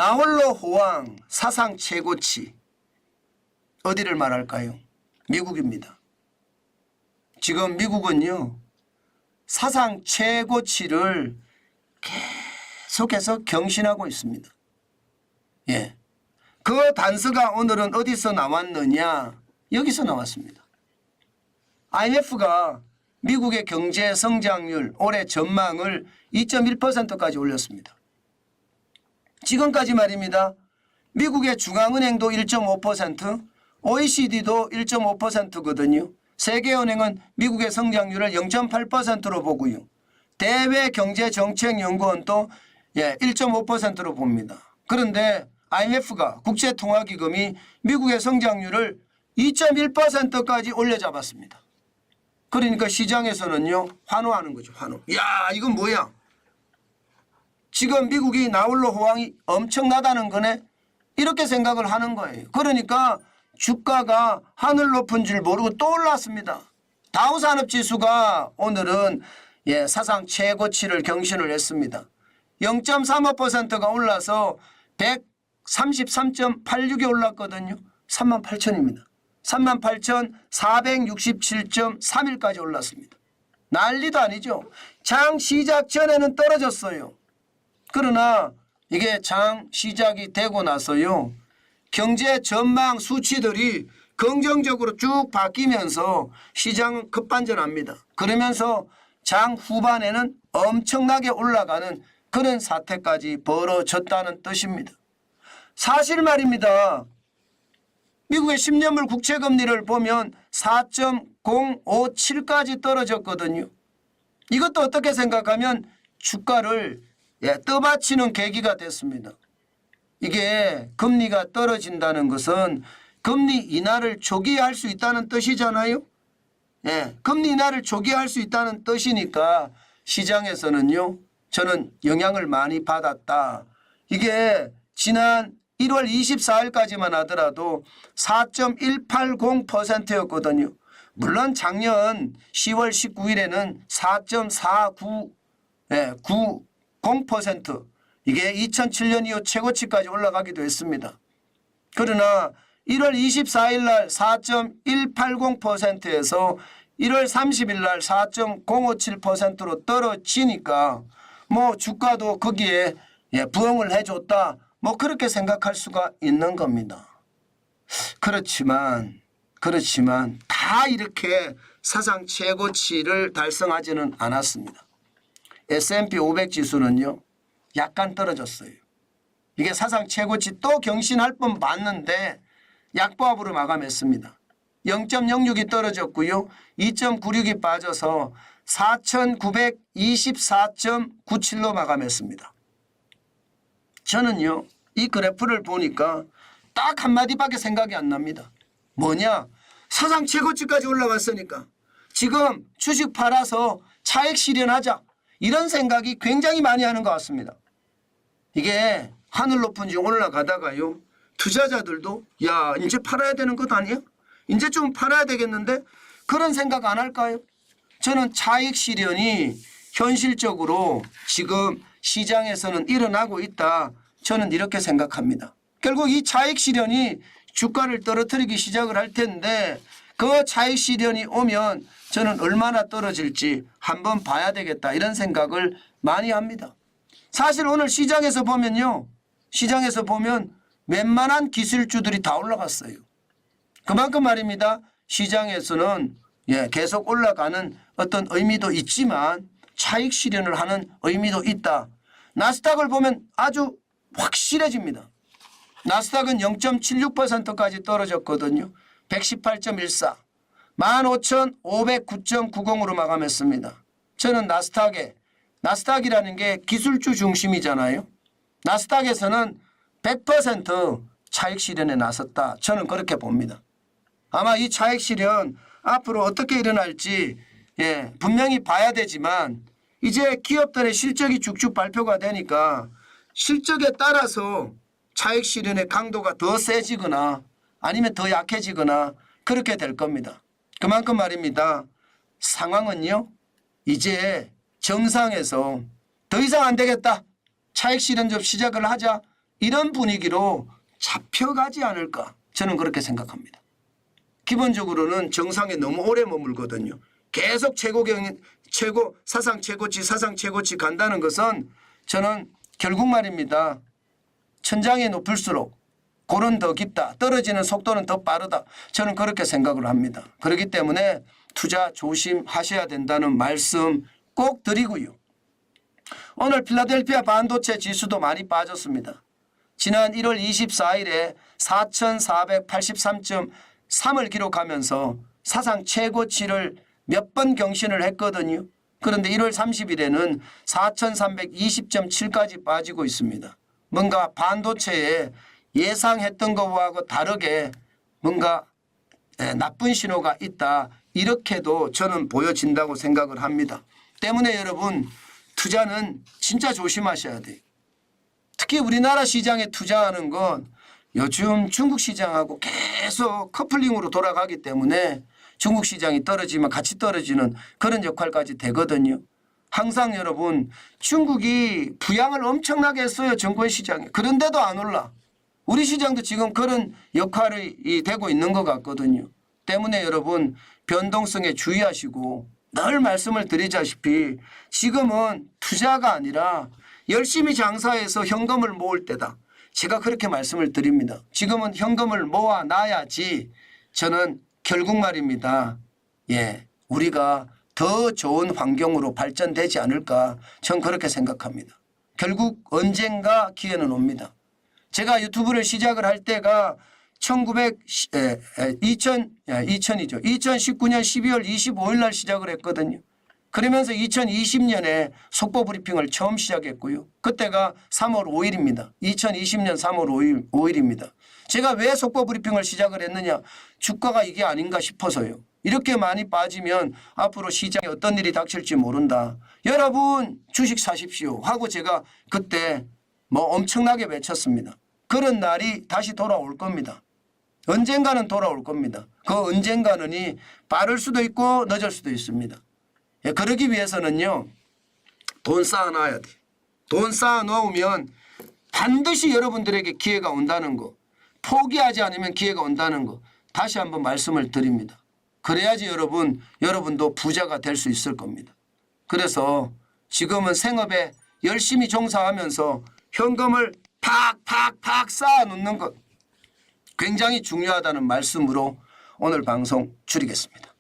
나홀로 호황 사상 최고치 어디를 말할까요? 미국입니다. 지금 미국은요 사상 최고치를 계속해서 경신하고 있습니다. 예, 그 단서가 오늘은 어디서 나왔느냐? 여기서 나왔습니다. IMF가 미국의 경제 성장률 올해 전망을 2.1%까지 올렸습니다. 지금까지 말입니다. 미국의 중앙은행도 1.5%, OECD도 1.5%거든요. 세계은행은 미국의 성장률을 0.8%로 보고요. 대외경제정책연구원도 1.5%로 봅니다. 그런데 IMF가 국제통화기금이 미국의 성장률을 2.1%까지 올려잡았습니다. 그러니까 시장에서는요 환호하는 거죠. 환호. 야, 이건 뭐야? 지금 미국이 나홀로 호황이 엄청나다는 거네. 이렇게 생각을 하는 거예요. 그러니까 주가가 하늘 높은 줄 모르고 또 올랐습니다. 다우산업지수가 오늘은 사상 최고치를 경신을 했습니다. 0.35%가 올라서 133.86이 올랐거든요. 38,000입니다. 38,467.31까지 올랐습니다. 난리도 아니죠. 장 시작 전에는 떨어졌어요. 그러나 이게 장 시작이 되고 나서요 경제 전망 수치들이 긍정적으로 쭉 바뀌면서 시장은 급반전합니다. 그러면서 장 후반에는 엄청나게 올라가는 그런 사태까지 벌어졌다는 뜻입니다. 사실 말입니다. 미국의 10년물 국채금리를 보면 4.057까지 떨어졌거든요. 이것도 어떻게 생각하면 주가를 떠받치는 계기가 됐습니다. 이게 금리가 떨어진다는 것은 금리 인하를 조기할 수 있다는 뜻이잖아요. 금리 인하를 조기할 수 있다는 뜻이니까 시장에서는요 저는 영향을 많이 받았다. 이게 지난 1월 24일까지만 하더라도 4.180%였거든요. 물론 작년 10월 19일에는 4.4990% 이게 2007년 이후 최고치까지 올라가기도 했습니다. 그러나 1월 24일 날 4.180%에서 1월 30일 날 4.057%로 떨어지니까 뭐 주가도 거기에 부응을 해줬다. 뭐 그렇게 생각할 수가 있는 겁니다. 그렇지만 다 이렇게 사상 최고치를 달성하지는 않았습니다. S&P 500 지수는요 약간 떨어졌어요. 이게 사상 최고치 또 경신할 뻔 맞는데 약보합으로 마감했습니다. 0.06이 떨어졌고요. 2.96이 빠져서 4,924.97로 마감했습니다. 저는요 이 그래프를 보니까 딱 한마디밖에 생각이 안 납니다. 뭐냐? 사상 최고치까지 올라갔으니까 지금 주식 팔아서 차익 실현하자 이런 생각이 굉장히 많이 하는 것 같습니다. 이게 하늘 높은 지 올라가다가요 투자자들도 야 이제 팔아야 되는 것 아니야? 이제 좀 팔아야 되겠는데 그런 생각 안 할까요? 저는 차익 실현이 현실적으로 지금 시장에서는 일어나고 있다. 저는 이렇게 생각합니다. 결국 이 차익 실현이 주가를 떨어뜨리기 시작을 할 텐데 그 차익 실현이 오면 저는 얼마나 떨어질지 한번 봐야 되겠다 이런 생각을 많이 합니다. 사실 오늘 시장에서 보면요. 시장에서 보면 웬만한 기술주들이 다 올라갔어요. 그만큼 말입니다. 시장에서는 계속 올라가는 어떤 의미도 있지만 차익 실현을 하는 의미도 있다. 나스닥을 보면 아주 확실해집니다. 나스닥은 0.76%까지 떨어졌거든요. 118.14 15,509.90으로 마감했습니다. 저는 나스닥이라는 게 기술주 중심이잖아요. 나스닥에서는 100% 차익 실현에 나섰다. 저는 그렇게 봅니다. 아마 이 차익 실현 앞으로 어떻게 일어날지 분명히 봐야 되지만 이제 기업들의 실적이 쭉쭉 발표가 되니까 실적에 따라서 차익 실현의 강도가 더 세지거나 아니면 더 약해지거나 그렇게 될 겁니다. 그만큼 말입니다. 상황은요. 이제 정상에서 더 이상 안 되겠다. 차익 실현 좀 시작을 하자. 이런 분위기로 잡혀가지 않을까 저는 그렇게 생각합니다. 기본적으로는 정상에 너무 오래 머물거든요. 계속 사상 최고치 간다는 것은 저는 결국 말입니다. 천장이 높을수록 골은 더 깊다. 떨어지는 속도는 더 빠르다. 저는 그렇게 생각을 합니다. 그렇기 때문에 투자 조심하셔야 된다는 말씀 꼭 드리고요. 오늘 필라델피아 반도체 지수도 많이 빠졌습니다. 지난 1월 24일에 4,483.3을 기록하면서 사상 최고치를 몇 번 경신을 했거든요. 그런데 1월 30일에는 4,320.7까지 빠지고 있습니다. 뭔가 반도체에 예상했던 것하고 다르게 뭔가 나쁜 신호가 있다. 이렇게도 저는 보여진다고 생각을 합니다. 때문에 여러분 투자는 진짜 조심하셔야 돼요. 특히 우리나라 시장에 투자하는 건 요즘 중국 시장하고 계속 커플링으로 돌아가기 때문에 중국 시장이 떨어지면 같이 떨어지는 그런 역할까지 되거든요. 항상 여러분 중국이 부양을 엄청나게 했어요. 증권 시장에. 그런데도 안 올라. 우리 시장도 지금 그런 역할이 되고 있는 것 같거든요. 때문에 여러분 변동성에 주의하시고 늘 말씀을 드리자시피 지금은 투자가 아니라 열심히 장사해서 현금을 모을 때다. 제가 그렇게 말씀을 드립니다. 지금은 현금을 모아놔야지 저는 결국 말입니다. 우리가 더 좋은 환경으로 발전되지 않을까 전 그렇게 생각합니다. 결국 언젠가 기회는 옵니다. 제가 유튜브를 시작을 할 때가 2019년 12월 25일 날 시작을 했거든요. 그러면서 2020년에 속보 브리핑을 처음 시작했고요. 그때가 3월 5일입니다. 2020년 3월 5일입니다. 제가 왜 속보 브리핑을 시작을 했느냐. 주가가 이게 아닌가 싶어서요. 이렇게 많이 빠지면 앞으로 시장에 어떤 일이 닥칠지 모른다. 여러분 주식 사십시오 하고 제가 그때 엄청나게 외쳤습니다. 그런 날이 다시 돌아올 겁니다. 언젠가는 돌아올 겁니다. 그 언젠가는이 빠를 수도 있고 늦을 수도 있습니다. 그러기 위해서는요. 돈 쌓아놔야 돼. 돈 쌓아놓으면 반드시 여러분들에게 기회가 온다는 거. 포기하지 않으면 기회가 온다는 거. 다시 한번 말씀을 드립니다. 그래야지 여러분도 부자가 될 수 있을 겁니다. 그래서 지금은 생업에 열심히 종사하면서 현금을 팍팍팍 쌓아놓는 것 굉장히 중요하다는 말씀으로 오늘 방송 줄이겠습니다.